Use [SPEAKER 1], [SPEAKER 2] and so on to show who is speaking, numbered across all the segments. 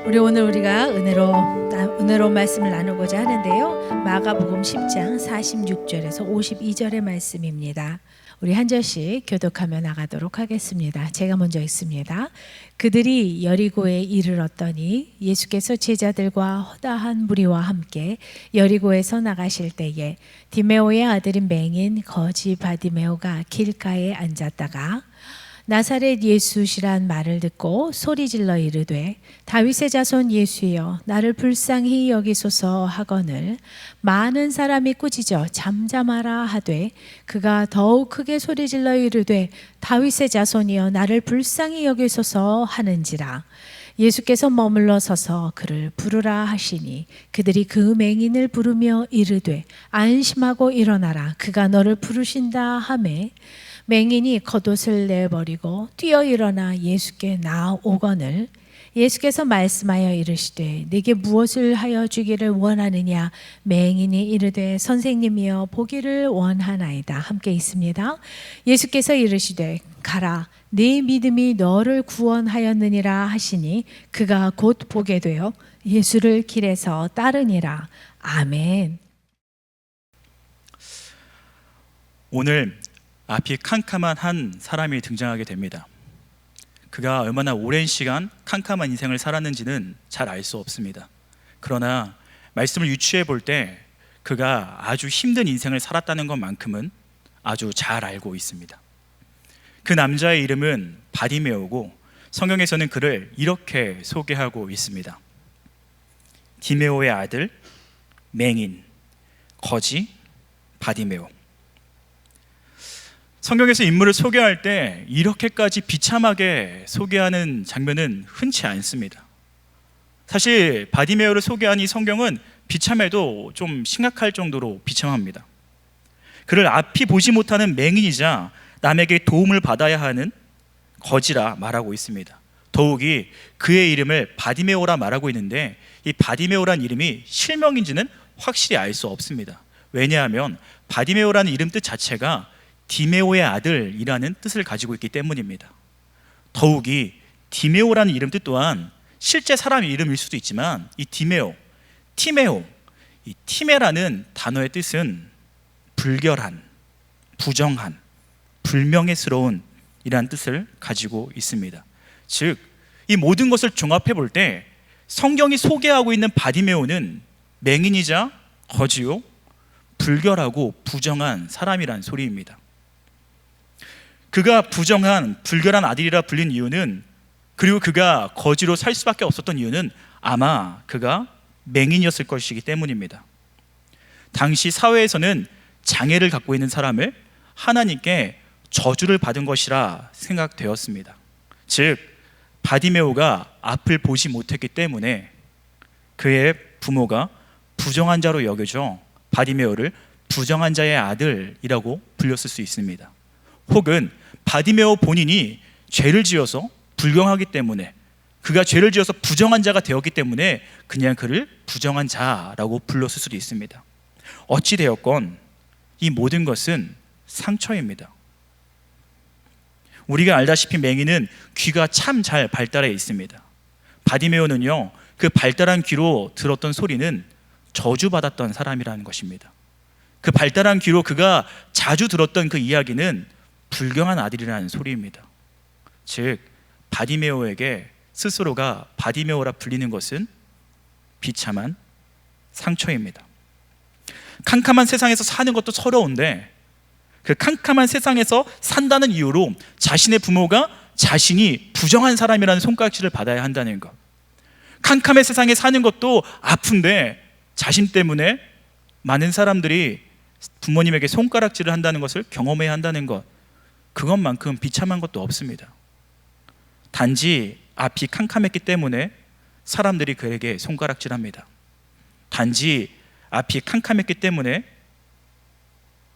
[SPEAKER 1] 우리가 은혜로운 말씀을 나누고자 하는데요. 마가복음 10장 46절에서 52절의 말씀입니다. 우리 한 절씩 교독하며 나가도록 하겠습니다. 제가 먼저 읽습니다. 그들이 여리고에 이르렀더니 예수께서 제자들과 허다한 무리와 함께 여리고에서 나가실 때에 디메오의 아들인 맹인 거지 바디메오가 길가에 앉았다가 나사렛 예수시란 말을 듣고 소리질러 이르되 다윗의 자손 예수여 나를 불쌍히 여기소서 하거늘 많은 사람이 꾸짖어 잠잠하라 하되 그가 더욱 크게 소리질러 이르되 다윗의 자손이여 나를 불쌍히 여기소서 하는지라. 예수께서 머물러 서서 그를 부르라 하시니 그들이 그 맹인을 부르며 이르되 안심하고 일어나라 그가 너를 부르신다 하매 맹인이 겉옷을 내버리고 뛰어 일어나 예수께 나아오거늘 예수께서 말씀하여 이르시되 네게 무엇을 하여 주기를 원하느냐. 맹인이 이르되 선생님이여 보기를 원하나이다. 함께 있습니다. 예수께서 이르시되 가라 네 믿음이 너를 구원하였느니라 하시니 그가 곧 보게 되어 예수를 길에서 따르니라. 아멘.
[SPEAKER 2] 오늘 앞이 캄캄한 한 사람이 등장하게 됩니다. 그가 얼마나 오랜 시간 캄캄한 인생을 살았는지는 잘 알 수 없습니다. 그러나 말씀을 유추해 볼 때 그가 아주 힘든 인생을 살았다는 것만큼은 아주 잘 알고 있습니다. 그 남자의 이름은 바디메오고 성경에서는 그를 이렇게 소개하고 있습니다. 디메오의 아들, 맹인, 거지, 바디메오. 성경에서 인물을 소개할 때 이렇게까지 비참하게 소개하는 장면은 흔치 않습니다. 사실 바디메오를 소개한 이 성경은 비참해도 좀 심각할 정도로 비참합니다. 그를 앞이 보지 못하는 맹인이자 남에게 도움을 받아야 하는 거지라 말하고 있습니다. 더욱이 그의 이름을 바디메오라 말하고 있는데 이 바디메오란 이름이 실명인지는 확실히 알 수 없습니다. 왜냐하면 바디메오라는 이름 뜻 자체가 디메오의 아들이라는 뜻을 가지고 있기 때문입니다. 더욱이 디메오라는 이름 뜻 또한 실제 사람 이름일 수도 있지만 이 디메오, 티메오, 이 티메라는 단어의 뜻은 불결한, 부정한, 불명예스러운 이라는 뜻을 가지고 있습니다. 즉, 이 모든 것을 종합해 볼 때 성경이 소개하고 있는 바디메오는 맹인이자 거지요, 불결하고 부정한 사람이란 소리입니다. 그가 부정한, 불결한 아들이라 불린 이유는, 그리고 그가 거지로 살 수밖에 없었던 이유는 아마 그가 맹인이었을 것이기 때문입니다. 당시 사회에서는 장애를 갖고 있는 사람을 하나님께 저주를 받은 것이라 생각되었습니다. 즉, 바디메오가 앞을 보지 못했기 때문에 그의 부모가 부정한 자로 여겨져 바디메오를 부정한 자의 아들이라고 불렸을 수 있습니다. 혹은 바디메오 본인이 죄를 지어서 불경하기 때문에, 그가 죄를 지어서 부정한 자가 되었기 때문에 그냥 그를 부정한 자라고 불렀을 수도 있습니다. 어찌되었건 이 모든 것은 상처입니다. 우리가 알다시피 맹인은 귀가 참 잘 발달해 있습니다. 바디메오는요, 그 발달한 귀로 들었던 소리는 저주받았던 사람이라는 것입니다. 그 발달한 귀로 그가 자주 들었던 그 이야기는 불경한 아들이라는 소리입니다. 즉, 바디메오에게 스스로가 바디메오라 불리는 것은 비참한 상처입니다. 캄캄한 세상에서 사는 것도 서러운데 그 캄캄한 세상에서 산다는 이유로 자신의 부모가 자신이 부정한 사람이라는 손가락질을 받아야 한다는 것, 캄캄한 세상에 사는 것도 아픈데 자신 때문에 많은 사람들이 부모님에게 손가락질을 한다는 것을 경험해야 한다는 것, 그것만큼 비참한 것도 없습니다. 단지 앞이 캄캄했기 때문에 사람들이 그에게 손가락질합니다. 단지 앞이 캄캄했기 때문에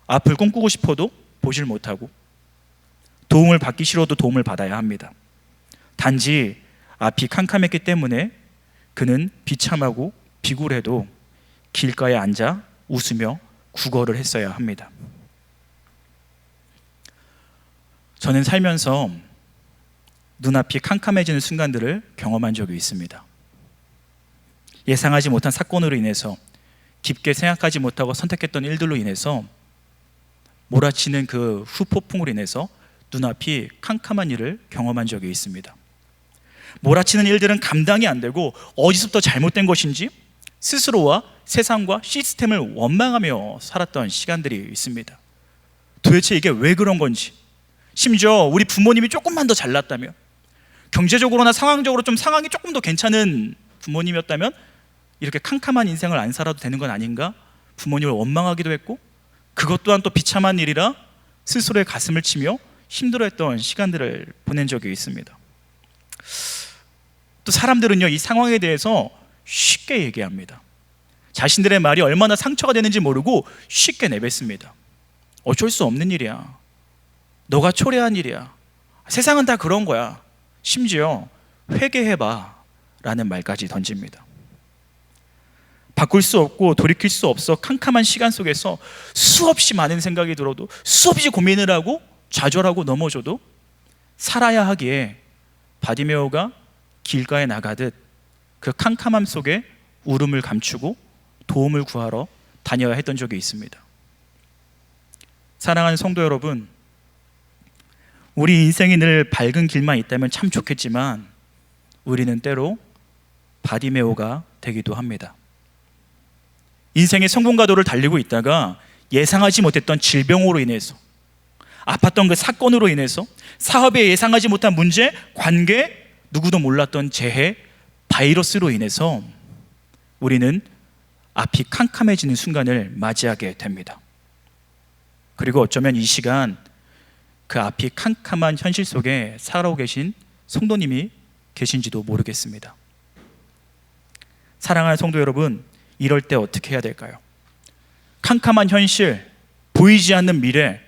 [SPEAKER 2] 앞을 꿈꾸고 싶어도 보질 못하고 도움을 받기 싫어도 도움을 받아야 합니다. 단지 앞이 캄캄했기 때문에 그는 비참하고 비굴해도 길가에 앉아 웃으며 구걸을 했어야 합니다. 저는 살면서 눈앞이 캄캄해지는 순간들을 경험한 적이 있습니다. 예상하지 못한 사건으로 인해서, 깊게 생각하지 못하고 선택했던 일들로 인해서, 몰아치는 그 후폭풍으로 인해서 눈앞이 캄캄한 일을 경험한 적이 있습니다. 몰아치는 일들은 감당이 안 되고 어디서부터 잘못된 것인지 스스로와 세상과 시스템을 원망하며 살았던 시간들이 있습니다. 도대체 이게 왜 그런 건지, 심지어 우리 부모님이 조금만 더 잘났다면, 경제적으로나 상황적으로 좀 상황이 조금 더 괜찮은 부모님이었다면 이렇게 캄캄한 인생을 안 살아도 되는 건 아닌가, 부모님을 원망하기도 했고, 그것 또한 또 비참한 일이라 스스로의 가슴을 치며 힘들어했던 시간들을 보낸 적이 있습니다. 또 사람들은요, 이 상황에 대해서 쉽게 얘기합니다. 자신들의 말이 얼마나 상처가 되는지 모르고 쉽게 내뱉습니다. 어쩔 수 없는 일이야, 너가 초래한 일이야, 세상은 다 그런 거야, 심지어 회개해봐 라는 말까지 던집니다. 바꿀 수 없고 돌이킬 수 없어 캄캄한 시간 속에서 수없이 많은 생각이 들어도, 수없이 고민을 하고 좌절하고 넘어져도 살아야 하기에 바디메오가 길가에 나가듯 그 캄캄함 속에 울음을 감추고 도움을 구하러 다녀야 했던 적이 있습니다. 사랑하는 성도 여러분, 우리 인생이 늘 밝은 길만 있다면 참 좋겠지만 우리는 때로 바디메오가 되기도 합니다. 인생의 성공가도를 달리고 있다가 예상하지 못했던 질병으로 인해서, 아팠던 그 사건으로 인해서, 사업에 예상하지 못한 문제, 관계, 누구도 몰랐던 재해, 바이러스로 인해서 우리는 앞이 캄캄해지는 순간을 맞이하게 됩니다. 그리고 어쩌면 이 시간 그 앞이 캄캄한 현실 속에 살아오고 계신 성도님이 계신지도 모르겠습니다. 사랑하는 성도 여러분, 이럴 때 어떻게 해야 될까요? 캄캄한 현실, 보이지 않는 미래,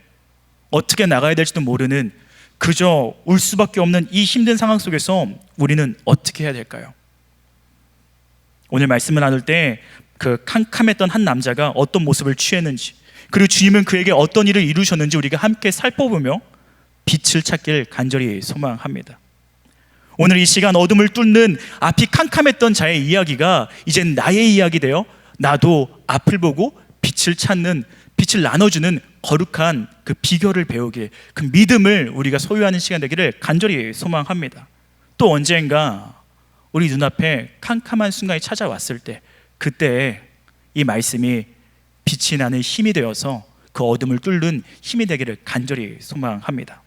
[SPEAKER 2] 어떻게 나가야 될지도 모르는, 그저 울 수밖에 없는 이 힘든 상황 속에서 우리는 어떻게 해야 될까요? 오늘 말씀을 나눌 때 그 캄캄했던 한 남자가 어떤 모습을 취했는지, 그리고 주님은 그에게 어떤 일을 이루셨는지 우리가 함께 살펴보며 빛을 찾길 간절히 소망합니다. 오늘 이 시간 어둠을 뚫는 앞이 캄캄했던 자의 이야기가 이젠 나의 이야기 되어 나도 앞을 보고 빛을 찾는, 빛을 나눠주는 거룩한 그 비결을 배우길, 그 믿음을 우리가 소유하는 시간 되기를 간절히 소망합니다. 또 언젠가 우리 눈앞에 캄캄한 순간이 찾아왔을 때, 그때 이 말씀이 빛이 나는 힘이 되어서 그 어둠을 뚫는 힘이 되기를 간절히 소망합니다.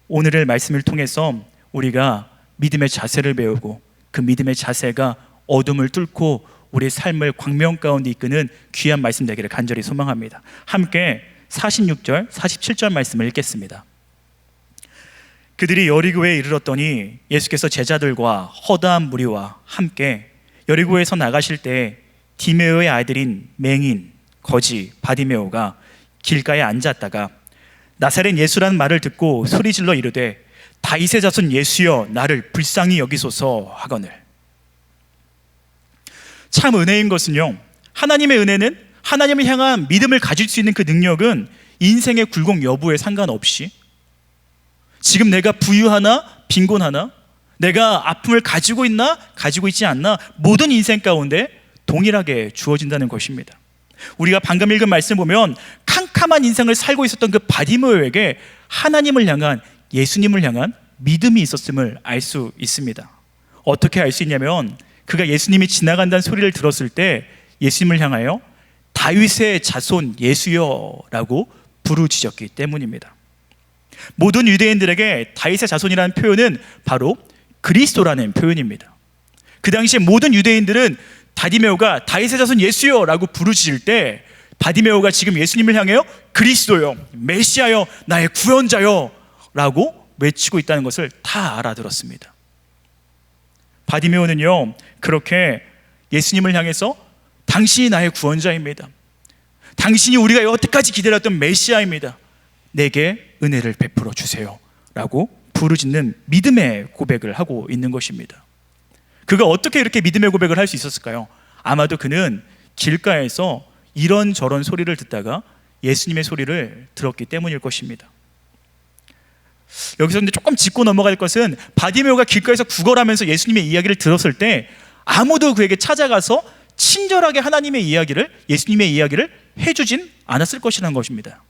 [SPEAKER 2] 오늘의 말씀을 통해서 우리가 믿음의 자세를 배우고, 그 믿음의 자세가 어둠을 뚫고 우리의 삶을 광명 가운데 이끄는 귀한 말씀 되기를 간절히 소망합니다. 함께 46절, 47절 말씀을 읽겠습니다. 그들이 여리고에 이르렀더니 예수께서 제자들과 허다한 무리와 함께 여리고에서 나가실 때 디메오의 아들인 맹인, 거지, 바디메오가 길가에 앉았다가 나사렛 예수라는 말을 듣고 소리질러 이르되 다윗의 자손 예수여 나를 불쌍히 여기소서 하거늘. 참 은혜인 것은요, 하나님의 은혜는, 하나님을 향한 믿음을 가질 수 있는 그 능력은 인생의 굴곡 여부에 상관없이, 지금 내가 부유하나 빈곤하나, 내가 아픔을 가지고 있나 가지고 있지 않나, 모든 인생 가운데 동일하게 주어진다는 것입니다. 우리가 방금 읽은 말씀 보면 캄캄한 인생을 살고 있었던 그 바디메오에게 하나님을 향한, 예수님을 향한 믿음이 있었음을 알 수 있습니다. 어떻게 알 수 있냐면, 그가 예수님이 지나간다는 소리를 들었을 때 예수님을 향하여 다윗의 자손 예수여 라고 부르짖었기 때문입니다. 모든 유대인들에게 다윗의 자손이라는 표현은 바로 그리스도라는 표현입니다. 그 당시에 모든 유대인들은 바디메오가 다윗의 자손 예수여 라고 부르짖을 때, 바디메오가 지금 예수님을 향해요 그리스도여, 메시아여, 나의 구원자여 라고 외치고 있다는 것을 다 알아들었습니다. 바디메오는요, 그렇게 예수님을 향해서 당신이 나의 구원자입니다, 당신이 우리가 여태까지 기다렸던 메시아입니다, 내게 은혜를 베풀어 주세요 라고 부르짖는 믿음의 고백을 하고 있는 것입니다. 그가 어떻게 이렇게 믿음의 고백을 할 수 있었을까요? 아마도 그는 길가에서 이런저런 소리를 듣다가 예수님의 소리를 들었기 때문일 것입니다. 여기서 근데 조금 짚고 넘어갈 것은, 바디메오가 길가에서 구걸하면서 예수님의 이야기를 들었을 때 아무도 그에게 찾아가서 친절하게 하나님의 이야기를, 예수님의 이야기를 해주진 않았을 것이라는 것입니다.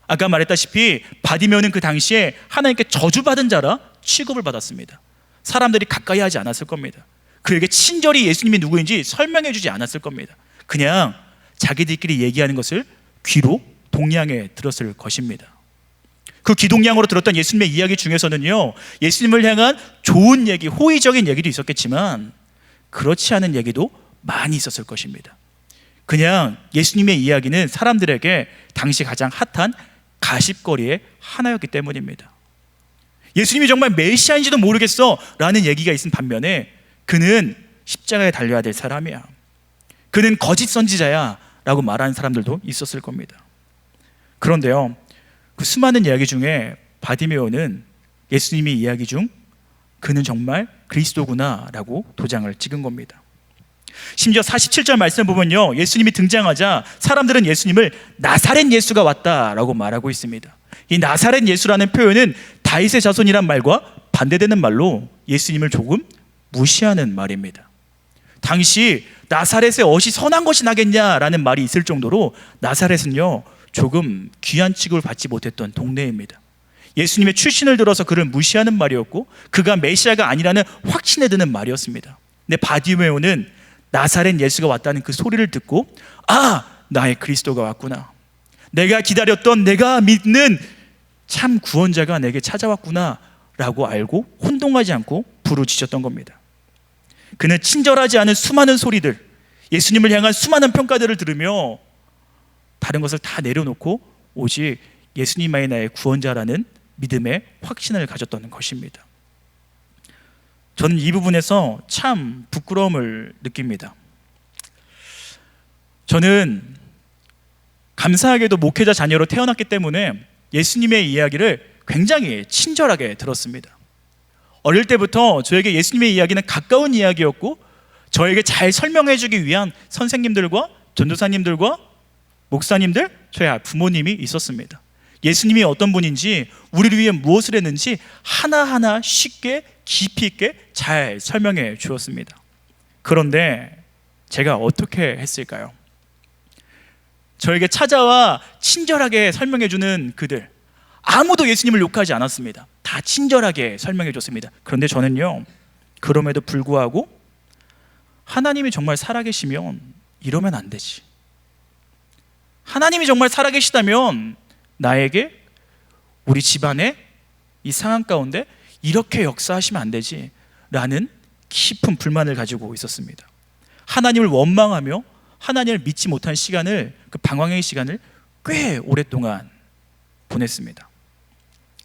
[SPEAKER 2] 아까 말했다시피 바디메오는 그 당시에 하나님께 저주받은 자라 취급을 받았습니다. 사람들이 가까이 하지 않았을 겁니다. 그에게 친절히 예수님이 누구인지 설명해 주지 않았을 겁니다. 그냥 자기들끼리 얘기하는 것을 귀로 동양에 들었을 것입니다. 그 귀동냥으로 들었던 예수님의 이야기 중에서는요, 예수님을 향한 좋은 얘기, 호의적인 얘기도 있었겠지만 그렇지 않은 얘기도 많이 있었을 것입니다. 그냥 예수님의 이야기는 사람들에게 당시 가장 핫한 가십거리의 하나였기 때문입니다. 예수님이 정말 메시아인지도 모르겠어 라는 얘기가 있은 반면에 그는 십자가에 달려야 될 사람이야, 그는 거짓 선지자야 라고 말하는 사람들도 있었을 겁니다. 그런데요, 그 수많은 이야기 중에 바디메오는 예수님의 이야기 중 그는 정말 그리스도구나 라고 도장을 찍은 겁니다. 심지어 47절 말씀 보면요, 예수님이 등장하자 사람들은 예수님을 나사렛 예수가 왔다라고 말하고 있습니다. 이 나사렛 예수라는 표현은 다윗의 자손이란 말과 반대되는 말로 예수님을 조금 무시하는 말입니다. 당시 나사렛에 어찌 선한 것이 나겠냐라는 말이 있을 정도로 나사렛은요, 조금 귀한 취급을 받지 못했던 동네입니다. 예수님의 출신을 들어서 그를 무시하는 말이었고 그가 메시아가 아니라는 확신에 드는 말이었습니다. 근데 바디메오는 나사렛 예수가 왔다는 그 소리를 듣고, 아, 나의 그리스도가 왔구나, 내가 기다렸던, 내가 믿는 참 구원자가 내게 찾아왔구나 라고 알고 혼동하지 않고 부르짖었던 겁니다. 그는 친절하지 않은 수많은 소리들, 예수님을 향한 수많은 평가들을 들으며 다른 것을 다 내려놓고 오직 예수님만이 나의 구원자라는 믿음의 확신을 가졌던 것입니다. 저는 이 부분에서 참 부끄러움을 느낍니다. 저는 감사하게도 목회자 자녀로 태어났기 때문에 예수님의 이야기를 굉장히 친절하게 들었습니다. 어릴 때부터 저에게 예수님의 이야기는 가까운 이야기였고 저에게 잘 설명해 주기 위한 선생님들과 전도사님들과 목사님들, 저희 부모님이 있었습니다. 예수님이 어떤 분인지, 우리를 위해 무엇을 했는지 하나하나 쉽게 깊이 있게 잘 설명해 주었습니다. 그런데 제가 어떻게 했을까요? 저에게 찾아와 친절하게 설명해 주는 그들, 아무도 예수님을 욕하지 않았습니다. 다 친절하게 설명해 줬습니다. 그런데 저는요, 그럼에도 불구하고 하나님이 정말 살아계시면 이러면 안 되지, 하나님이 정말 살아계시다면 나에게, 우리 집안에, 이 상황 가운데 이렇게 역사하시면 안 되지 라는 깊은 불만을 가지고 있었습니다. 하나님을 원망하며 하나님을 믿지 못한 시간을, 그 방황의 시간을 꽤 오랫동안 보냈습니다.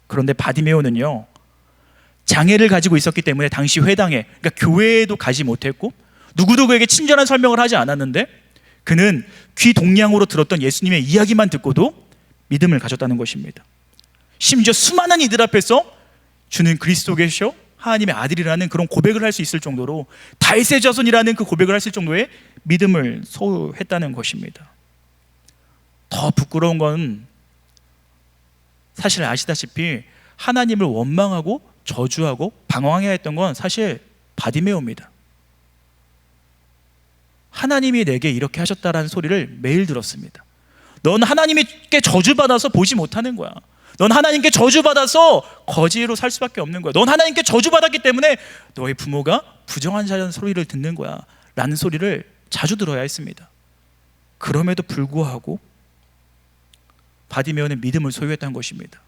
[SPEAKER 2] 그런데 바디메오는요, 장애를 가지고 있었기 때문에 당시 회당에, 그러니까 교회에도 가지 못했고 누구도 그에게 친절한 설명을 하지 않았는데 그는 귀 동량으로 들었던 예수님의 이야기만 듣고도 믿음을 가졌다는 것입니다. 심지어 수많은 이들 앞에서 주는 그리스도계셔 하나님의 아들이라는 그런 고백을 할 수 있을 정도로, 다윗의 자손이라는 그 고백을 했을 정도의 믿음을 소유했다는 것입니다. 더 부끄러운 건 사실 아시다시피 하나님을 원망하고 저주하고 방황해야 했던 건 사실 바디메오입니다. 하나님이 내게 이렇게 하셨다라는 소리를 매일 들었습니다. 넌 하나님께 저주받아서 보지 못하는 거야. 넌 하나님께 저주받아서 거지로 살 수밖에 없는 거야. 넌 하나님께 저주받았기 때문에 너의 부모가 부정한 자라는 소리를 듣는 거야 라는 소리를 자주 들어야 했습니다. 그럼에도 불구하고 바디메오는 믿음을 소유했다는 것입니다.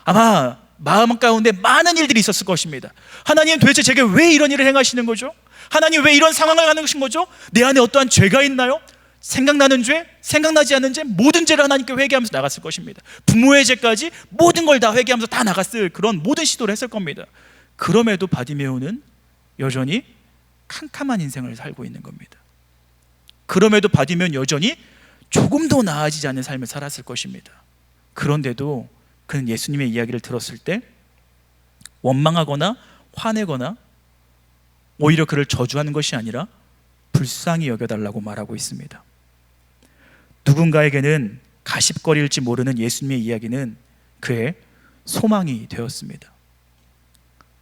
[SPEAKER 2] 아마 마음 가운데 많은 일들이 있었을 것입니다. 하나님, 도대체 제게 왜 이런 일을 행하시는 거죠? 하나님, 왜 이런 상황을 가는 것인 거죠? 내 안에 어떠한 죄가 있나요? 생각나는 죄, 생각나지 않는 죄, 모든 죄를 하나님께 회개하면서 나갔을 것입니다. 부모의 죄까지 모든 걸 다 회개하면서 다 나갔을 그런 모든 시도를 했을 겁니다. 그럼에도 바디메오는 여전히 캄캄한 인생을 살고 있는 겁니다. 그럼에도 바디메오는 여전히 조금도 나아지지 않는 삶을 살았을 것입니다. 그런데도 그는 예수님의 이야기를 들었을 때 원망하거나 화내거나 오히려 그를 저주하는 것이 아니라 불쌍히 여겨달라고 말하고 있습니다. 누군가에게는 가십거리일지 모르는 예수님의 이야기는 그의 소망이 되었습니다.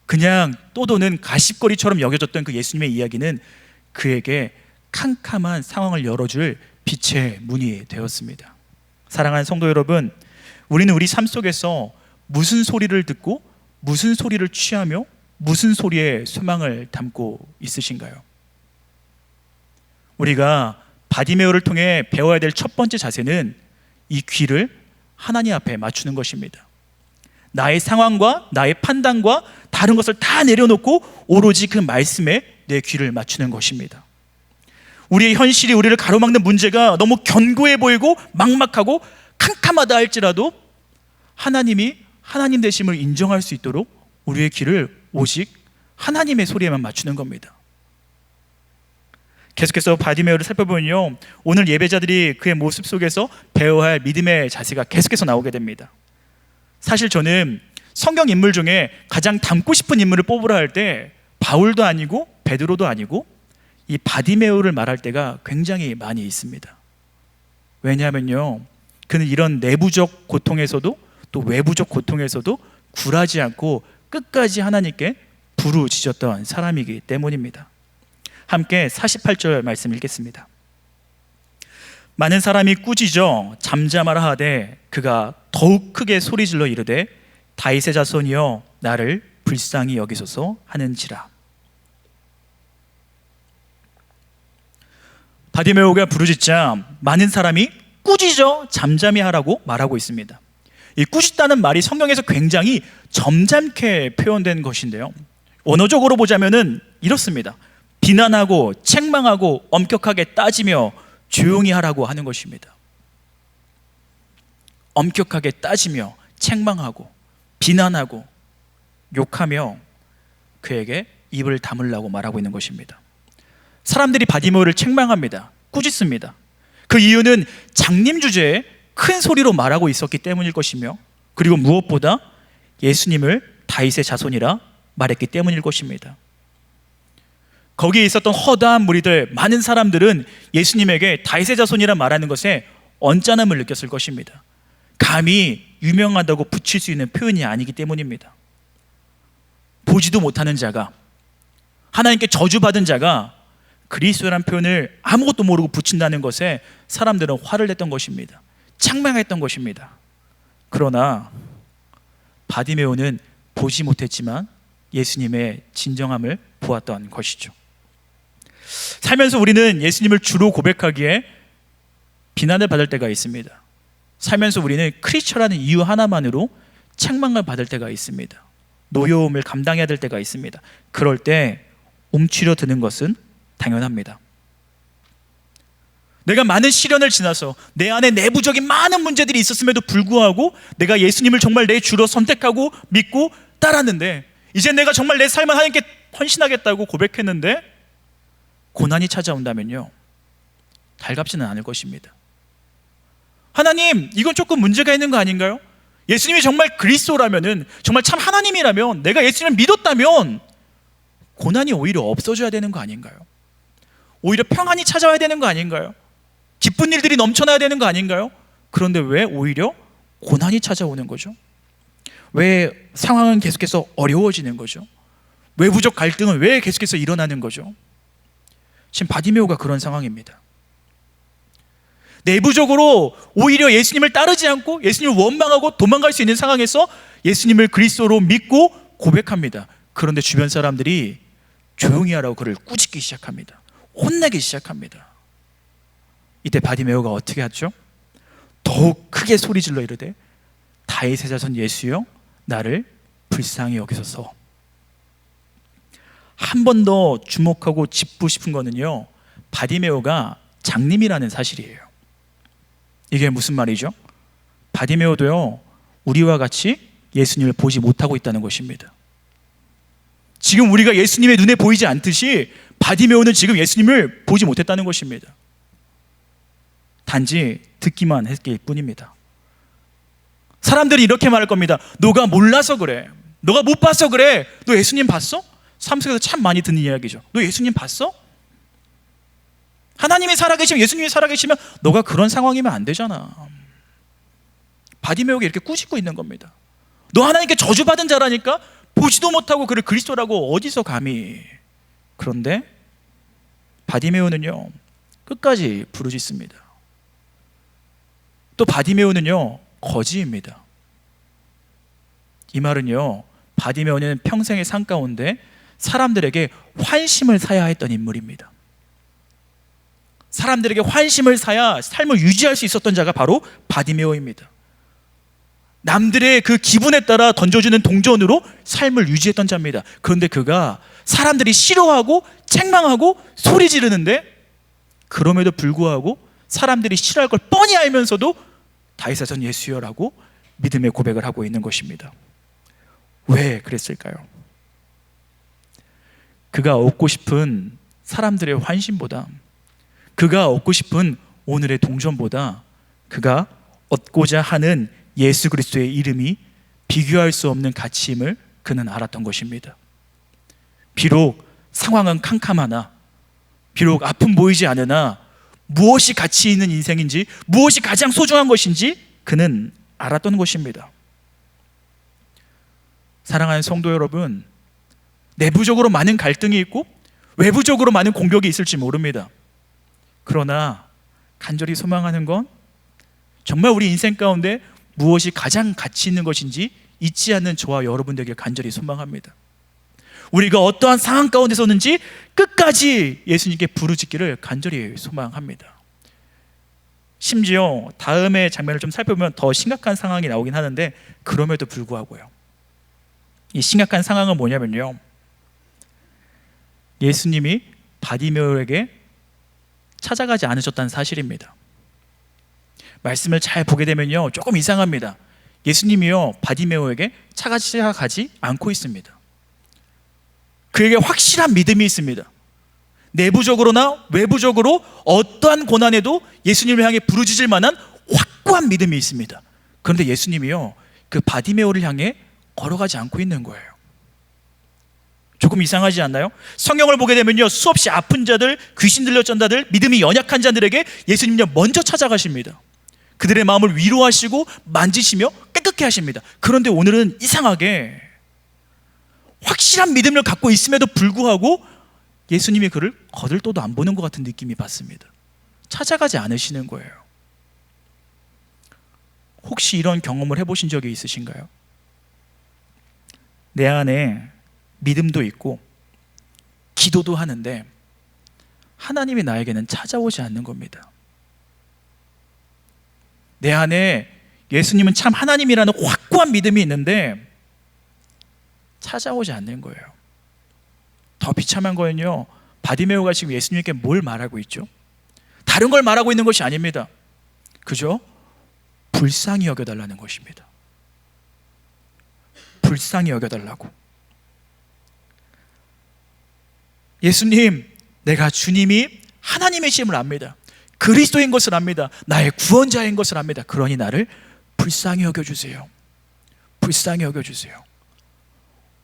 [SPEAKER 2] 그냥 떠도는 가십거리처럼 여겨졌던 그 예수님의 이야기는 그에게 캄캄한 상황을 열어줄 빛의 문이 되었습니다. 사랑하는 성도 여러분, 우리는 우리 삶 속에서 무슨 소리를 듣고 무슨 소리를 취하며 무슨 소리에 소망을 담고 있으신가요? 우리가 바디메오를 통해 배워야 될 첫 번째 자세는 이 귀를 하나님 앞에 맞추는 것입니다. 나의 상황과 나의 판단과 다른 것을 다 내려놓고 오로지 그 말씀에 내 귀를 맞추는 것입니다. 우리의 현실이 우리를 가로막는 문제가 너무 견고해 보이고 막막하고 캄캄하다 할지라도 하나님이 하나님 되심을 인정할 수 있도록 우리의 귀를 오직 하나님의 소리에만 맞추는 겁니다. 계속해서 바디메오를 살펴보면요, 오늘 예배자들이 그의 모습 속에서 배워야 할 믿음의 자세가 계속해서 나오게 됩니다. 사실 저는 성경 인물 중에 가장 닮고 싶은 인물을 뽑으라 할 때 바울도 아니고 베드로도 아니고 이 바디메오를 말할 때가 굉장히 많이 있습니다. 왜냐하면요, 그는 이런 내부적 고통에서도 또 외부적 고통에서도 굴하지 않고 끝까지 하나님께 부르짖었던 사람이기 때문입니다. 함께 48절 말씀 읽겠습니다. 많은 사람이 꾸짖어 잠잠하라 하되 그가 더욱 크게 소리질러 이르되 다윗의 자손이여 나를 불쌍히 여기소서 하는지라. 바디메오가 부르짖자 많은 사람이 꾸짖어 잠잠히 하라고 말하고 있습니다. 이 꾸짖다는 말이 성경에서 굉장히 점잖게 표현된 것인데요, 언어적으로 보자면은 이렇습니다. 비난하고 책망하고 엄격하게 따지며 조용히 하라고 하는 것입니다. 엄격하게 따지며 책망하고 비난하고 욕하며 그에게 입을 다물라고 말하고 있는 것입니다. 사람들이 바디메오를 책망합니다. 꾸짖습니다. 그 이유는 장림 주제에 큰 소리로 말하고 있었기 때문일 것이며, 그리고 무엇보다 예수님을 다윗의 자손이라 말했기 때문일 것입니다. 거기에 있었던 허다한 무리들, 많은 사람들은 예수님에게 다윗의 자손이라 말하는 것에 언짢음을 느꼈을 것입니다. 감히 유명하다고 붙일 수 있는 표현이 아니기 때문입니다. 보지도 못하는 자가, 하나님께 저주받은 자가 그리스도라는 표현을 아무것도 모르고 붙인다는 것에 사람들은 화를 냈던 것입니다. 책망했던 것입니다. 그러나 바디메오는 보지 못했지만 예수님의 진정함을 보았던 것이죠. 살면서 우리는 예수님을 주로 고백하기에 비난을 받을 때가 있습니다. 살면서 우리는 크리스천이라는 이유 하나만으로 책망을 받을 때가 있습니다. 노여움을 감당해야 될 때가 있습니다. 그럴 때 움츠려 드는 것은 당연합니다. 내가 많은 시련을 지나서 내 안에 내부적인 많은 문제들이 있었음에도 불구하고 내가 예수님을 정말 내 주로 선택하고 믿고 따랐는데, 이제 내가 정말 내 삶을 하나님께 헌신하겠다고 고백했는데 고난이 찾아온다면요, 달갑지는 않을 것입니다. 하나님, 이건 조금 문제가 있는 거 아닌가요? 예수님이 정말 그리스도라면은, 정말 참 하나님이라면, 내가 예수님을 믿었다면 고난이 오히려 없어져야 되는 거 아닌가요? 오히려 평안이 찾아와야 되는 거 아닌가요? 기쁜 일들이 넘쳐나야 되는 거 아닌가요? 그런데 왜 오히려 고난이 찾아오는 거죠? 왜 상황은 계속해서 어려워지는 거죠? 외부적 갈등은 왜 계속해서 일어나는 거죠? 지금 바디메오가 그런 상황입니다. 내부적으로 오히려 예수님을 따르지 않고 예수님을 원망하고 도망갈 수 있는 상황에서 예수님을 그리스도로 믿고 고백합니다. 그런데 주변 사람들이 조용히 하라고 그를 꾸짖기 시작합니다. 혼내기 시작합니다. 이때 바디메오가 어떻게 하죠? 더욱 크게 소리질러 이르되 다윗의 자손 예수여 나를 불쌍히 여기소서. 한 번 더 주목하고 짚고 싶은 거는요, 바디메오가 장님이라는 사실이에요. 이게 무슨 말이죠? 바디메오도요, 우리와 같이 예수님을 보지 못하고 있다는 것입니다. 지금 우리가 예수님의 눈에 보이지 않듯이 바디메오는 지금 예수님을 보지 못했다는 것입니다. 단지 듣기만 했을 뿐입니다. 사람들이 이렇게 말할 겁니다. 너가 몰라서 그래. 너가 못 봐서 그래. 너 예수님 봤어? 삶 속에서 참 많이 듣는 이야기죠. 너 예수님 봤어? 하나님이 살아계시면, 예수님이 살아계시면 너가 그런 상황이면 안 되잖아. 바디메오가 이렇게 꾸짖고 있는 겁니다. 너 하나님께 저주받은 자라니까 보지도 못하고 그를 그리스도라고 어디서 감히. 그런데 바디메오는요 끝까지 부르짖습니다. 또 바디메오는요 거지입니다. 이 말은요 바디메오는 평생의 삶 가운데 사람들에게 환심을 사야 했던 인물입니다. 사람들에게 환심을 사야 삶을 유지할 수 있었던 자가 바로 바디메오입니다. 남들의 그 기분에 따라 던져주는 동전으로 삶을 유지했던 자입니다. 그런데 그가 사람들이 싫어하고 책망하고 소리 지르는데 그럼에도 불구하고 사람들이 싫어할 걸 뻔히 알면서도 다윗사전 예수여라고 믿음의 고백을 하고 있는 것입니다. 왜 그랬을까요? 그가 얻고 싶은 사람들의 환심보다, 그가 얻고 싶은 오늘의 동전보다 그가 얻고자 하는 예수 그리스도의 이름이 비교할 수 없는 가치임을 그는 알았던 것입니다. 비록 상황은 캄캄하나, 비록 아픔 보이지 않으나 무엇이 가치 있는 인생인지, 무엇이 가장 소중한 것인지 그는 알았던 것입니다. 사랑하는 성도 여러분, 내부적으로 많은 갈등이 있고 외부적으로 많은 공격이 있을지 모릅니다. 그러나 간절히 소망하는 건 정말 우리 인생 가운데 무엇이 가장 가치 있는 것인지 잊지 않는 저와 여러분 되길 간절히 소망합니다. 우리가 어떠한 상황 가운데 서는지 끝까지 예수님께 부르짖기를 간절히 소망합니다. 심지어 다음의 장면을 좀 살펴보면 더 심각한 상황이 나오긴 하는데, 그럼에도 불구하고요, 이 심각한 상황은 뭐냐면요, 예수님이 바디메오에게 찾아가지 않으셨다는 사실입니다. 말씀을 잘 보게 되면요 조금 이상합니다. 예수님이요 바디메오에게 찾아가지 않고 있습니다. 그에게 확실한 믿음이 있습니다. 내부적으로나 외부적으로 어떠한 고난에도 예수님을 향해 부르짖을 만한 확고한 믿음이 있습니다. 그런데 예수님이요 그 바디메오를 향해 걸어가지 않고 있는 거예요. 조금 이상하지 않나요? 성경을 보게 되면요 수없이 아픈 자들, 귀신 들려 쩐다들, 믿음이 연약한 자들에게 예수님은요 먼저 찾아가십니다. 그들의 마음을 위로하시고 만지시며 깨끗게 하십니다. 그런데 오늘은 이상하게 확실한 믿음을 갖고 있음에도 불구하고 예수님이 그를 거들떠도 안 보는 것 같은 느낌이 받습니다. 찾아가지 않으시는 거예요. 혹시 이런 경험을 해보신 적이 있으신가요? 내 안에 믿음도 있고 기도도 하는데 하나님이 나에게는 찾아오지 않는 겁니다. 내 안에 예수님은 참 하나님이라는 확고한 믿음이 있는데 찾아오지 않는 거예요. 더 비참한 거는요, 바디메오가 지금 예수님께 뭘 말하고 있죠? 다른 걸 말하고 있는 것이 아닙니다. 그죠? 불쌍히 여겨달라는 것입니다. 불쌍히 여겨달라고. 예수님, 내가 주님이 하나님이심을 압니다. 그리스도인 것을 압니다. 나의 구원자인 것을 압니다. 그러니 나를 불쌍히 여겨주세요. 불쌍히 여겨주세요.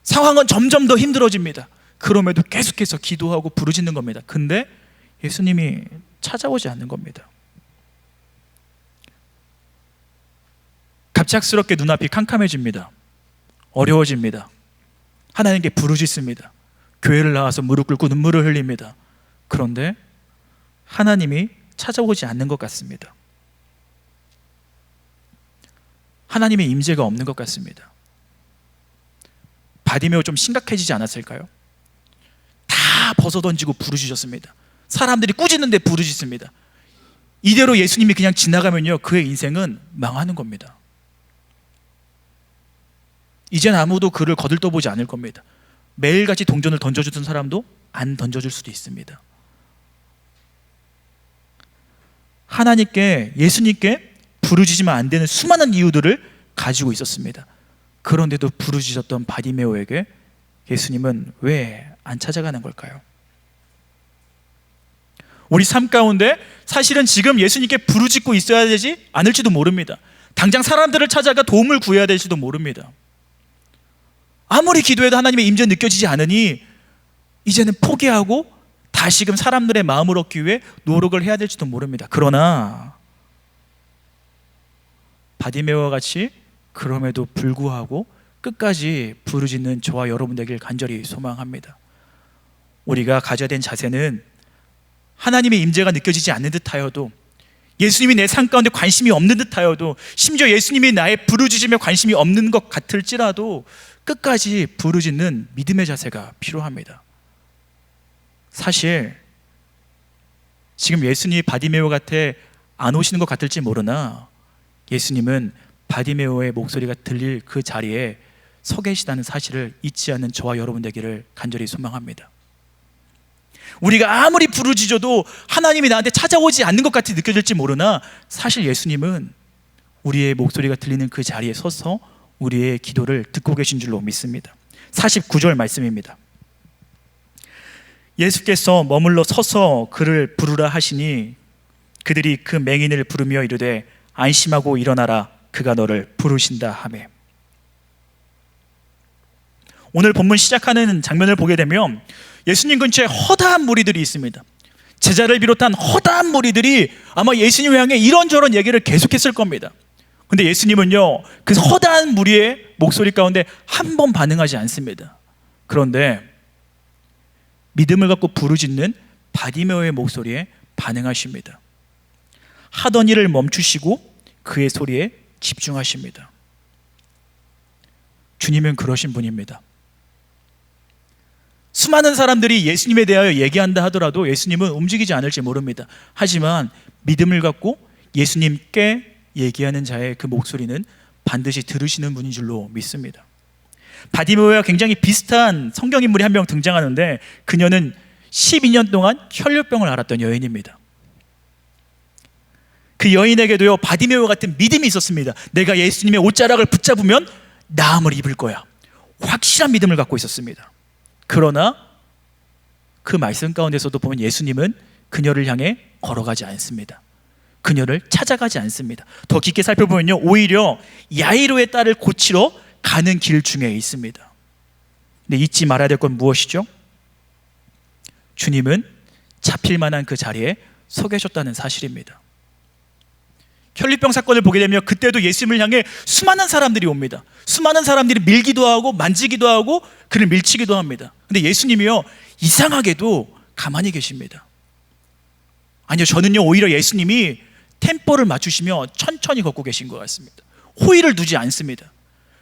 [SPEAKER 2] 상황은 점점 더 힘들어집니다. 그럼에도 계속해서 기도하고 부르짖는 겁니다. 근데 예수님이 찾아오지 않는 겁니다. 갑작스럽게 눈앞이 캄캄해집니다. 어려워집니다. 하나님께 부르짖습니다. 교회를 나와서 무릎 꿇고 눈물을 흘립니다. 그런데 하나님이 찾아오지 않는 것 같습니다. 하나님의 임재가 없는 것 같습니다. 바디메오 좀 심각해지지 않았을까요? 다 벗어던지고 부르짖었습니다. 사람들이 꾸짖는데 부르짖습니다. 이대로 예수님이 그냥 지나가면요 그의 인생은 망하는 겁니다. 이젠 아무도 그를 거들떠보지 않을 겁니다. 매일같이 동전을 던져주던 사람도 안 던져줄 수도 있습니다. 하나님께, 예수님께 부르짖으면 안 되는 수많은 이유들을 가지고 있었습니다. 그런데도 부르짖었던 바디메오에게 예수님은 왜 안 찾아가는 걸까요? 우리 삶 가운데 사실은 지금 예수님께 부르짖고 있어야 되지 않을지도 모릅니다. 당장 사람들을 찾아가 도움을 구해야 될지도 모릅니다. 아무리 기도해도 하나님의 임재 느껴지지 않으니 이제는 포기하고 다시금 사람들의 마음을 얻기 위해 노력을 해야 될지도 모릅니다. 그러나 바디메오와 같이 그럼에도 불구하고 끝까지 부르짖는 저와 여러분 되길 간절히 소망합니다. 우리가 가져야 된 자세는 하나님의 임재가 느껴지지 않는 듯하여도, 예수님이 내 삶 가운데 관심이 없는 듯하여도, 심지어 예수님이 나의 부르짖음에 관심이 없는 것 같을지라도 끝까지 부르짖는 믿음의 자세가 필요합니다. 사실 지금 예수님이 바디메오 곁에 안 오시는 것 같을지 모르나 예수님은 바디메오의 목소리가 들릴 그 자리에 서 계시다는 사실을 잊지 않는 저와 여러분 되기를 간절히 소망합니다. 우리가 아무리 부르짖어도 하나님이 나한테 찾아오지 않는 것 같이 느껴질지 모르나 사실 예수님은 우리의 목소리가 들리는 그 자리에 서서 우리의 기도를 듣고 계신 줄로 믿습니다. 49절 말씀입니다. 예수께서 머물러 서서 그를 부르라 하시니 그들이 그 맹인을 부르며 이르되 안심하고 일어나라, 그가 너를 부르신다 하매. 오늘 본문 시작하는 장면을 보게 되면 예수님 근처에 허다한 무리들이 있습니다. 제자를 비롯한 허다한 무리들이 아마 예수님을 향해 이런저런 얘기를 계속했을 겁니다. 근데 예수님은요, 그 허다한 무리의 목소리 가운데 한 번 반응하지 않습니다. 그런데 믿음을 갖고 부르짖는 바디메오의 목소리에 반응하십니다. 하던 일을 멈추시고 그의 소리에 집중하십니다. 주님은 그러신 분입니다. 수많은 사람들이 예수님에 대하여 얘기한다 하더라도 예수님은 움직이지 않을지 모릅니다. 하지만 믿음을 갖고 예수님께 얘기하는 자의 그 목소리는 반드시 들으시는 분인 줄로 믿습니다. 바디메오와 굉장히 비슷한 성경 인물이 한 명 등장하는데 그녀는 12년 동안 혈류병을 앓았던 여인입니다. 그 여인에게도요, 바디메오 같은 믿음이 있었습니다. 내가 예수님의 옷자락을 붙잡으면 나음을 입을 거야. 확실한 믿음을 갖고 있었습니다. 그러나 그 말씀 가운데서도 보면 예수님은 그녀를 향해 걸어가지 않습니다. 그녀를 찾아가지 않습니다. 더 깊게 살펴보면요, 오히려 야이로의 딸을 고치러 가는 길 중에 있습니다. 근데 잊지 말아야 될 건 무엇이죠? 주님은 잡힐 만한 그 자리에 서 계셨다는 사실입니다. 혈류병 사건을 보게 되면 그때도 예수님을 향해 수많은 사람들이 옵니다. 수많은 사람들이 밀기도 하고 만지기도 하고 그를 밀치기도 합니다. 근데 예수님이요, 이상하게도 가만히 계십니다. 아니요, 저는요, 오히려 예수님이 템포를 맞추시며 천천히 걷고 계신 것 같습니다. 호의를 두지 않습니다.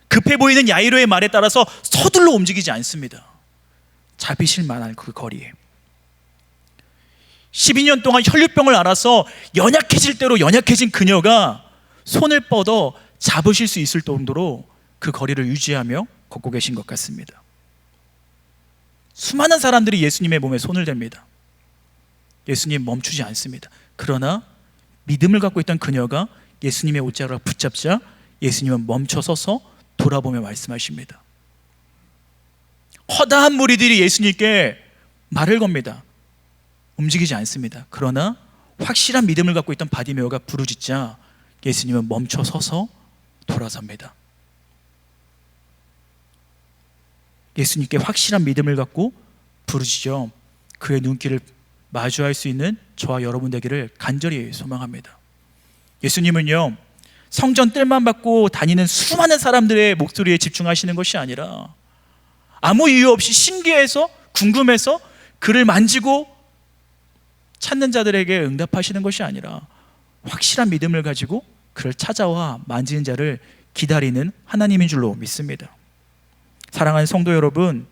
[SPEAKER 2] 급해 보이는 야이로의 말에 따라서 서둘러 움직이지 않습니다. 잡히실 만한 그 거리에 12년 동안 혈류병을 앓아서 연약해질 대로 연약해진 그녀가 손을 뻗어 잡으실 수 있을 정도로 그 거리를 유지하며 걷고 계신 것 같습니다. 수많은 사람들이 예수님의 몸에 손을 댑니다. 예수님 멈추지 않습니다. 그러나 믿음을 갖고 있던 그녀가 예수님의 옷자락을 붙잡자 예수님은 멈춰서서 돌아보며 말씀하십니다. 허다한 무리들이 예수님께 말을 겁니다. 움직이지 않습니다. 그러나 확실한 믿음을 갖고 있던 바디메오가 부르짖자 예수님은 멈춰서서 돌아섭니다. 예수님께 확실한 믿음을 갖고 부르짖어 그의 눈길을 마주할 수 있는 저와 여러분 되기를 간절히 소망합니다. 예수님은요, 성전 뜰만 받고 다니는 수많은 사람들의 목소리에 집중하시는 것이 아니라 아무 이유 없이 신기해서 궁금해서 그를 만지고 찾는 자들에게 응답하시는 것이 아니라 확실한 믿음을 가지고 그를 찾아와 만지는 자를 기다리는 하나님인 줄로 믿습니다. 사랑하는 성도 여러분,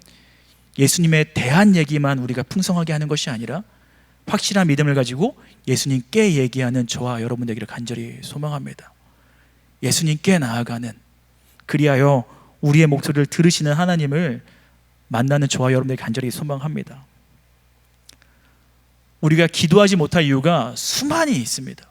[SPEAKER 2] 예수님에 대한 얘기만 우리가 풍성하게 하는 것이 아니라 확실한 믿음을 가지고 예수님께 얘기하는 저와 여러분 되기를 간절히 소망합니다. 예수님께 나아가는, 그리하여 우리의 목소리를 들으시는 하나님을 만나는 저와 여러분들이 간절히 소망합니다. 우리가 기도하지 못할 이유가 수많이 있습니다.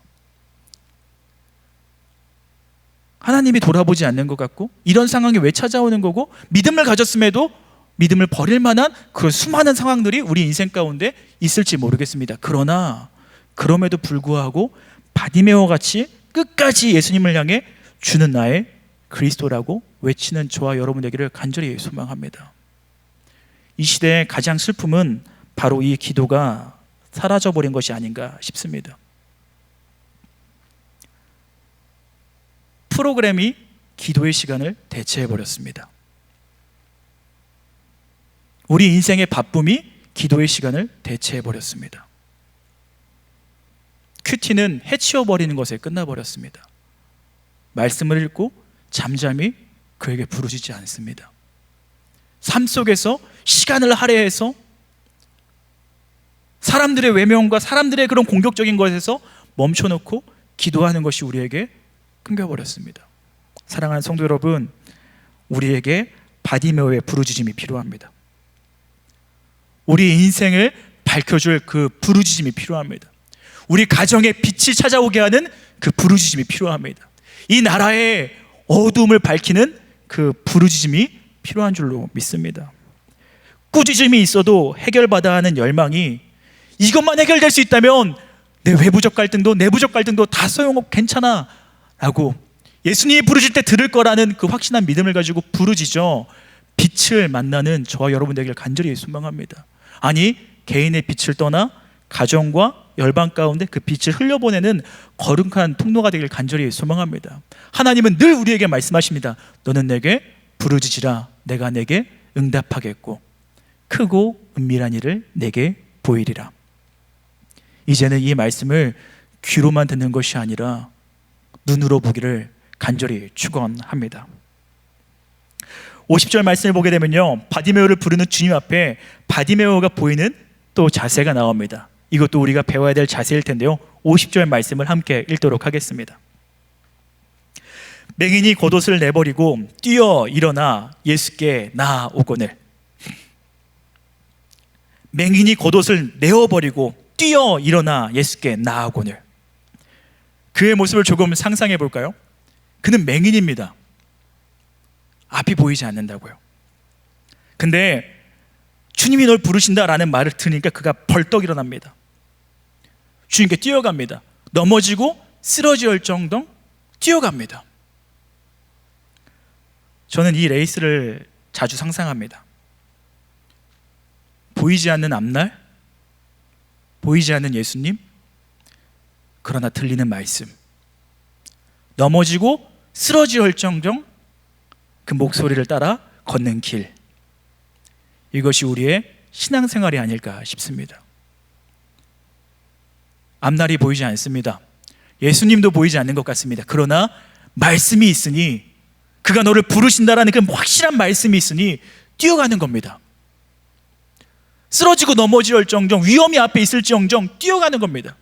[SPEAKER 2] 하나님이 돌아보지 않는 것 같고, 이런 상황이 왜 찾아오는 거고, 믿음을 가졌음에도 믿음을 버릴 만한 그런 수많은 상황들이 우리 인생 가운데 있을지 모르겠습니다. 그러나 그럼에도 불구하고 바디메오 같이 끝까지 예수님을 향해 주는 나의 그리스도라고 외치는 저와 여러분 되기를 간절히 소망합니다. 이 시대의 가장 슬픔은 바로 이 기도가 사라져버린 것이 아닌가 싶습니다. 프로그램이 기도의 시간을 대체해버렸습니다. 우리 인생의 바쁨이 기도의 시간을 대체해버렸습니다. 큐티는 해치워버리는 것에 끝나버렸습니다. 말씀을 읽고 잠잠히 그에게 부르짖지 않습니다. 삶 속에서 시간을 할애해서 사람들의 외면과 사람들의 그런 공격적인 것에서 멈춰놓고 기도하는 것이 우리에게 끊겨버렸습니다. 사랑하는 성도 여러분, 우리에게 바디메오의 부르짖음이 필요합니다. 우리 인생을 밝혀줄 그 부르짖음이 필요합니다. 우리 가정에 빛이 찾아오게 하는 그 부르짖음이 필요합니다. 이 나라의 어두움을 밝히는 그 부르짖음이 필요한 줄로 믿습니다. 꾸짖음이 있어도 해결받아야 하는 열망이 이것만 해결될 수 있다면 내 외부적 갈등도 내부적 갈등도 다 소용없고 괜찮아 라고 예수님이 부르실 때 들을 거라는 그 확신한 믿음을 가지고 부르짖어 빛을 만나는 저와 여러분 되기를 간절히 소망합니다. 아니, 개인의 빛을 떠나 가정과 열방 가운데 그 빛을 흘려보내는 거룩한 통로가 되기를 간절히 소망합니다. 하나님은 늘 우리에게 말씀하십니다. 너는 내게 부르짖으라. 내가 내게 응답하겠고 크고 은밀한 일을 내게 보이리라. 이제는 이 말씀을 귀로만 듣는 것이 아니라 눈으로 보기를 간절히 축원합니다. 50절 말씀을 보게 되면요, 바디메오를 부르는 주님 앞에 바디메오가 보이는 또 자세가 나옵니다. 이것도 우리가 배워야 될 자세일 텐데요, 50절 말씀을 함께 읽도록 하겠습니다. 맹인이 겉옷을 내버리고 뛰어 일어나 예수께 나아오거늘. 맹인이 겉옷을 내어버리고 뛰어 일어나 예수께 나아오거늘. 그의 모습을 조금 상상해 볼까요? 그는 맹인입니다. 앞이 보이지 않는다고요. 근데 주님이 널 부르신다라는 말을 들으니까 그가 벌떡 일어납니다. 주님께 뛰어갑니다. 넘어지고 쓰러질 정도 뛰어갑니다. 저는 이 레이스를 자주 상상합니다. 보이지 않는 앞날, 보이지 않는 예수님, 그러나 들리는 말씀, 넘어지고 쓰러질 정도 그 목소리를 따라 걷는 길, 이것이 우리의 신앙생활이 아닐까 싶습니다. 앞날이 보이지 않습니다. 예수님도 보이지 않는 것 같습니다. 그러나 말씀이 있으니, 그가 너를 부르신다라는 그 확실한 말씀이 있으니 뛰어가는 겁니다. 쓰러지고 넘어질 정정, 위험이 앞에 있을지언정 뛰어가는 겁니다.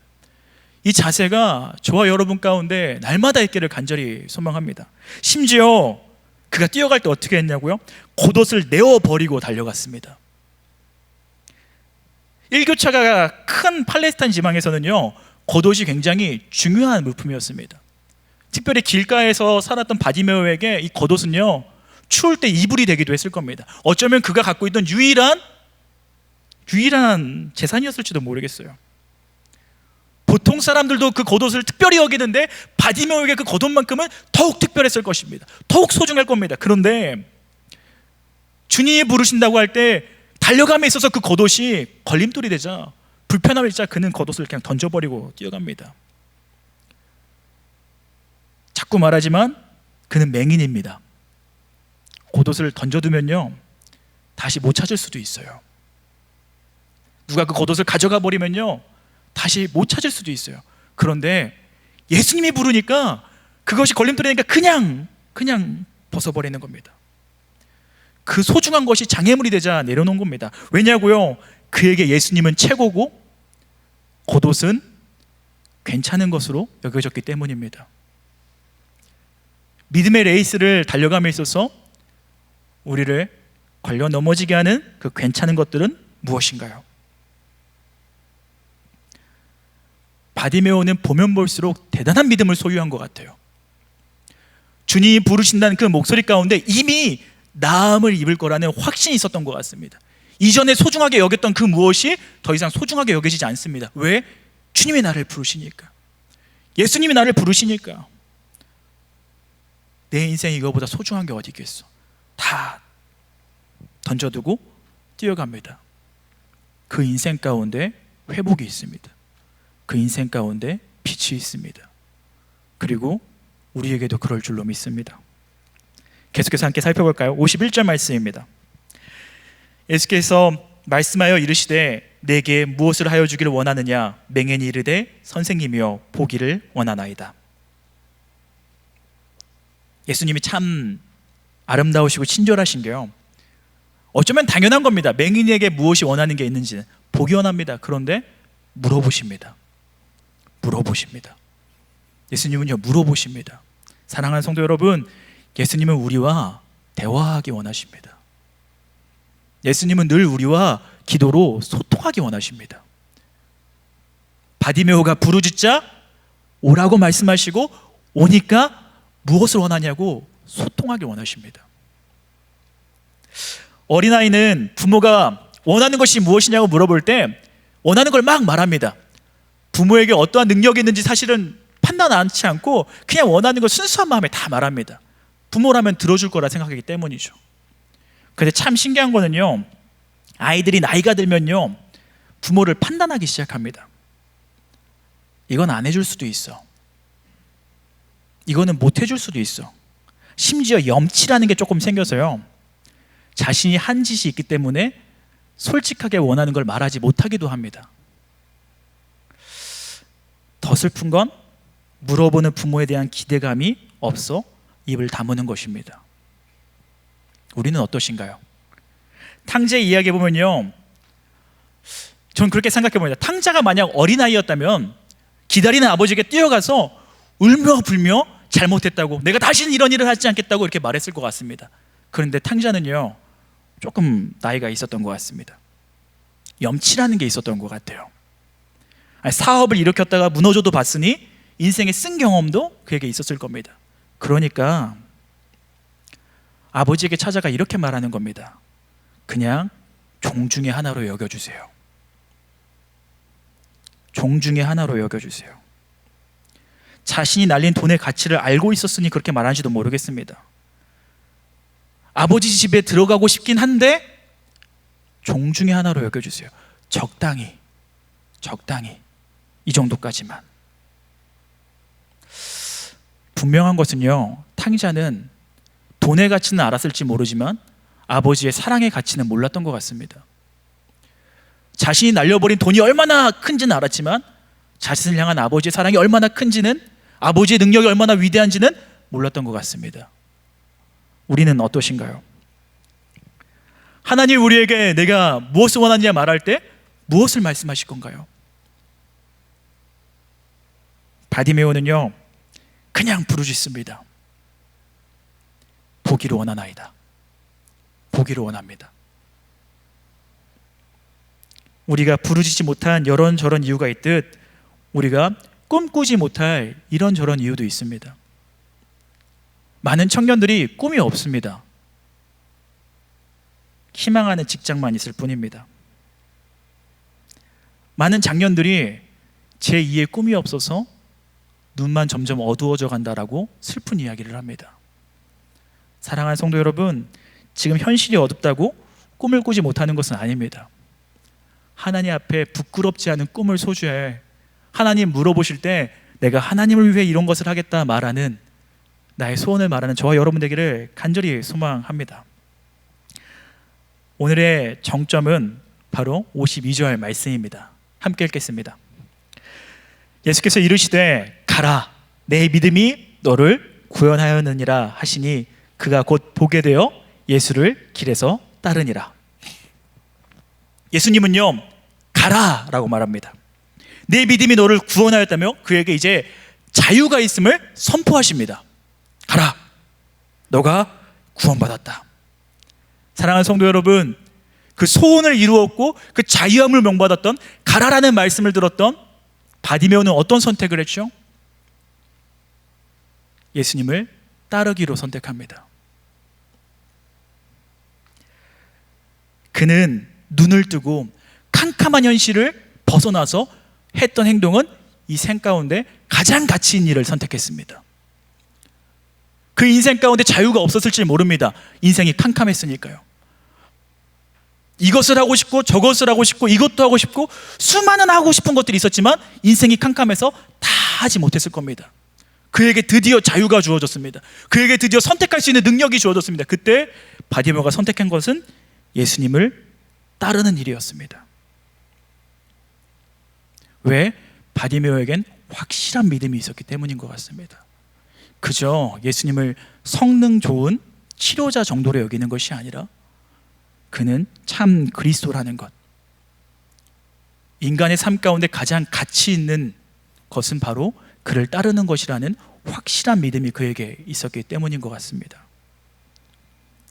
[SPEAKER 2] 이 자세가 저와 여러분 가운데 날마다 있기를 간절히 소망합니다. 심지어 그가 뛰어갈 때 어떻게 했냐고요? 겉옷을 내어버리고 달려갔습니다. 일교차가 큰 팔레스타인 지방에서는요, 겉옷이 굉장히 중요한 물품이었습니다. 특별히 길가에서 살았던 바디메오에게 이 겉옷은요, 추울 때 이불이 되기도 했을 겁니다. 어쩌면 그가 갖고 있던 유일한 재산이었을지도 모르겠어요. 보통 사람들도 그 겉옷을 특별히 여기는데 바디메오에게 그 겉옷만큼은 더욱 특별했을 것입니다. 더욱 소중할 겁니다. 그런데 주님이 부르신다고 할 때 달려감에 있어서 그 겉옷이 걸림돌이 되자, 불편함이 되자 그는 겉옷을 그냥 던져버리고 뛰어갑니다. 자꾸 말하지만 그는 맹인입니다. 겉옷을 던져두면요, 다시 못 찾을 수도 있어요. 누가 그 겉옷을 가져가 버리면요, 다시 못 찾을 수도 있어요. 그런데 예수님이 부르니까 그것이 걸림돌이니까 그냥 벗어버리는 겁니다. 그 소중한 것이 장애물이 되자 내려놓은 겁니다. 왜냐고요? 그에게 예수님은 최고고 겉옷은 괜찮은 것으로 여겨졌기 때문입니다. 믿음의 레이스를 달려감에 있어서 우리를 걸려 넘어지게 하는 그 괜찮은 것들은 무엇인가요? 바디메오는 보면 볼수록 대단한 믿음을 소유한 것 같아요. 주님이 부르신다는 그 목소리 가운데 이미 나음을 입을 거라는 확신이 있었던 것 같습니다. 이전에 소중하게 여겼던 그 무엇이 더 이상 소중하게 여겨지지 않습니다. 왜? 주님이 나를 부르시니까, 예수님이 나를 부르시니까. 내 인생이 이거보다 소중한 게 어디 있겠어. 다 던져두고 뛰어갑니다. 그 인생 가운데 회복이 있습니다. 그 인생 가운데 빛이 있습니다. 그리고 우리에게도 그럴 줄로 믿습니다. 계속해서 함께 살펴볼까요? 51절 말씀입니다. 예수께서 말씀하여 이르시되 내게 무엇을 하여 주기를 원하느냐? 맹인이 이르되 선생님이여 보기를 원하나이다. 예수님이 참 아름다우시고 친절하신 게요, 어쩌면 당연한 겁니다. 맹인에게 무엇이 원하는 게 있는지 보기 원합니다. 그런데 물어보십니다. 예수님은요, 물어보십니다. 사랑하는 성도 여러분, 예수님은 우리와 대화하기 원하십니다. 예수님은 늘 우리와 기도로 소통하기 원하십니다. 바디메오가 부르짖자 오라고 말씀하시고 오니까 무엇을 원하냐고 소통하기 원하십니다. 어린아이는 부모가 원하는 것이 무엇이냐고 물어볼 때 원하는 걸 막 말합니다. 부모에게 어떠한 능력이 있는지 사실은 판단하지 않고 그냥 원하는 걸 순수한 마음에 다 말합니다. 부모라면 들어줄 거라 생각하기 때문이죠. 근데 참 신기한 거는요, 아이들이 나이가 들면요, 부모를 판단하기 시작합니다. 이건 안 해줄 수도 있어, 이거는 못 해줄 수도 있어. 심지어 염치라는 게 조금 생겨서요, 자신이 한 짓이 있기 때문에 솔직하게 원하는 걸 말하지 못하기도 합니다. 더 슬픈 건 물어보는 부모에 대한 기대감이 없어 입을 다무는 것입니다. 우리는 어떠신가요? 탕자 이야기 보면요, 전 그렇게 생각해 봅니다. 탕자가 만약 어린아이였다면 기다리는 아버지에게 뛰어가서 울며 불며 잘못했다고, 내가 다시는 이런 일을 하지 않겠다고 이렇게 말했을 것 같습니다. 그런데 탕자는요, 조금 나이가 있었던 것 같습니다. 염치라는 게 있었던 것 같아요. 사업을 일으켰다가 무너져도 봤으니 인생에 쓴 경험도 그에게 있었을 겁니다. 그러니까 아버지에게 찾아가 이렇게 말하는 겁니다. 그냥 종 중에 하나로 여겨주세요. 종 중에 하나로 여겨주세요. 자신이 날린 돈의 가치를 알고 있었으니 그렇게 말하는지도 모르겠습니다. 아버지 집에 들어가고 싶긴 한데 종 중에 하나로 여겨주세요. 적당히 이 정도까지만. 분명한 것은요, 탕자는 돈의 가치는 알았을지 모르지만 아버지의 사랑의 가치는 몰랐던 것 같습니다. 자신이 날려버린 돈이 얼마나 큰지는 알았지만 자신을 향한 아버지의 사랑이 얼마나 큰지는, 아버지의 능력이 얼마나 위대한지는 몰랐던 것 같습니다. 우리는 어떠신가요? 하나님 우리에게 내가 무엇을 원하느냐 말할 때 무엇을 말씀하실 건가요? 바디메오는요, 그냥 부르짖습니다. 보기를 원하나이다. 보기를 원합니다. 우리가 부르짖지 못한 이런저런 이유가 있듯 우리가 꿈꾸지 못할 이런저런 이유도 있습니다. 많은 청년들이 꿈이 없습니다. 희망하는 직장만 있을 뿐입니다. 많은 장년들이 제2의 꿈이 없어서 눈만 점점 어두워져 간다라고 슬픈 이야기를 합니다. 사랑하는 성도 여러분, 지금 현실이 어둡다고 꿈을 꾸지 못하는 것은 아닙니다. 하나님 앞에 부끄럽지 않은 꿈을 소유해 하나님 물어보실 때 내가 하나님을 위해 이런 것을 하겠다 말하는, 나의 소원을 말하는 저와 여러분 되기를 간절히 소망합니다. 오늘의 정점은 바로 52절 말씀입니다. 함께 읽겠습니다. 예수께서 이르시되 가라, 내 믿음이 너를 구원하였느니라 하시니 그가 곧 보게 되어 예수를 길에서 따르니라. 예수님은요, 가라라고 말합니다. 내 믿음이 너를 구원하였다며 그에게 이제 자유가 있음을 선포하십니다. 가라, 너가 구원받았다. 사랑하는 성도 여러분, 그 소원을 이루었고 그 자유함을 명받았던, 가라라는 말씀을 들었던 바디메오는 어떤 선택을 했죠? 예수님을 따르기로 선택합니다. 그는 눈을 뜨고 캄캄한 현실을 벗어나서 했던 행동은 이 생 가운데 가장 가치 있는 일을 선택했습니다. 그 인생 가운데 자유가 없었을지 모릅니다. 인생이 캄캄했으니까요. 이것을 하고 싶고 저것을 하고 싶고 이것도 하고 싶고 수많은 하고 싶은 것들이 있었지만 인생이 캄캄해서 다 하지 못했을 겁니다. 그에게 드디어 자유가 주어졌습니다. 그에게 드디어 선택할 수 있는 능력이 주어졌습니다. 그때 바디메오가 선택한 것은 예수님을 따르는 일이었습니다. 왜? 바디메오에겐 확실한 믿음이 있었기 때문인 것 같습니다. 그저 예수님을 성능 좋은 치료자 정도로 여기는 것이 아니라 그는 참 그리스도라는 것, 인간의 삶 가운데 가장 가치 있는 것은 바로 그를 따르는 것이라는 확실한 믿음이 그에게 있었기 때문인 것 같습니다.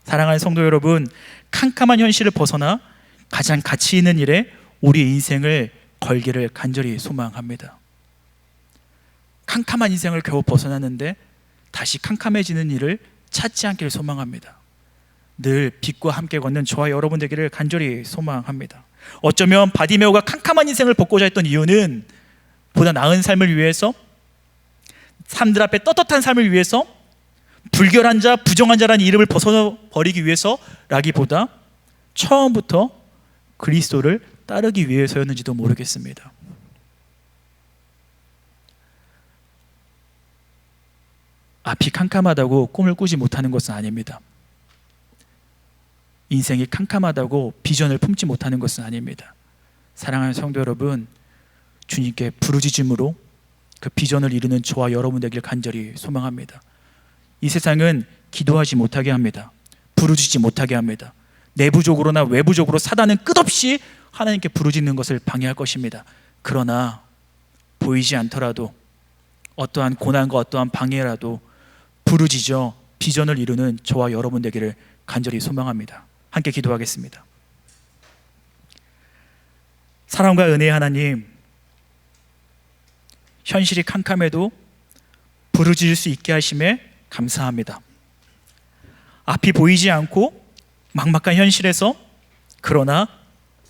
[SPEAKER 2] 사랑하는 성도 여러분, 캄캄한 현실을 벗어나 가장 가치 있는 일에 우리 인생을 걸기를 간절히 소망합니다. 캄캄한 인생을 겨우 벗어났는데 다시 캄캄해지는 일을 찾지 않기를 소망합니다. 늘 빛과 함께 걷는 저와 여러분 되기를 간절히 소망합니다. 어쩌면 바디메오가 캄캄한 인생을 벗고자 했던 이유는 보다 나은 삶을 위해서, 사람들 앞에 떳떳한 삶을 위해서, 불결한 자, 부정한 자라는 이름을 벗어버리기 위해서라기보다 처음부터 그리스도를 따르기 위해서였는지도 모르겠습니다. 앞이 캄캄하다고 꿈을 꾸지 못하는 것은 아닙니다. 인생이 캄캄하다고 비전을 품지 못하는 것은 아닙니다. 사랑하는 성도 여러분, 주님께 부르짖음으로 그 비전을 이루는 저와 여러분 되길 간절히 소망합니다. 이 세상은 기도하지 못하게 합니다. 부르짖지 못하게 합니다. 내부적으로나 외부적으로 사단은 끝없이 하나님께 부르짖는 것을 방해할 것입니다. 그러나 보이지 않더라도 어떠한 고난과 어떠한 방해라도 부르짖어 비전을 이루는 저와 여러분 되기를 간절히 소망합니다. 함께 기도하겠습니다. 사랑과 은혜의 하나님, 현실이 캄캄해도 부르짖을 수 있게 하심에 감사합니다. 앞이 보이지 않고 막막한 현실에서 그러나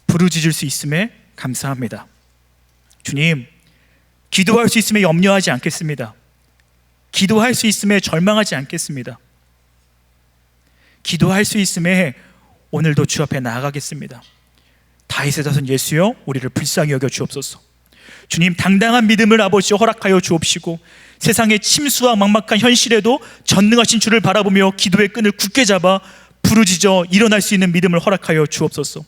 [SPEAKER 2] 부르짖을 수 있음에 감사합니다. 주님, 기도할 수 있음에 염려하지 않겠습니다. 기도할 수 있음에 절망하지 않겠습니다. 기도할 수 있음에 오늘도 주 앞에 나아가겠습니다. 다윗의 자손 예수여, 우리를 불쌍히 여겨 주옵소서. 주님, 당당한 믿음을 아버지 허락하여 주옵시고 세상의 침수와 막막한 현실에도 전능하신 주를 바라보며 기도의 끈을 굳게 잡아 부르짖어 일어날 수 있는 믿음을 허락하여 주옵소서.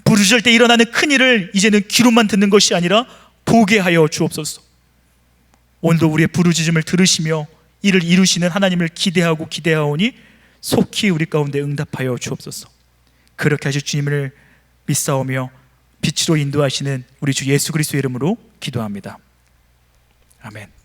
[SPEAKER 2] 부르짖을 때 일어나는 큰 일을 이제는 귀로만 듣는 것이 아니라 보게 하여 주옵소서. 오늘도 우리의 부르짖음을 들으시며 이를 이루시는 하나님을 기대하오니 속히 우리 가운데 응답하여 주옵소서. 그렇게 하실 주님을 믿사오며 빛으로 인도하시는 우리 주 예수 그리스도의 이름으로 기도합니다. 아멘.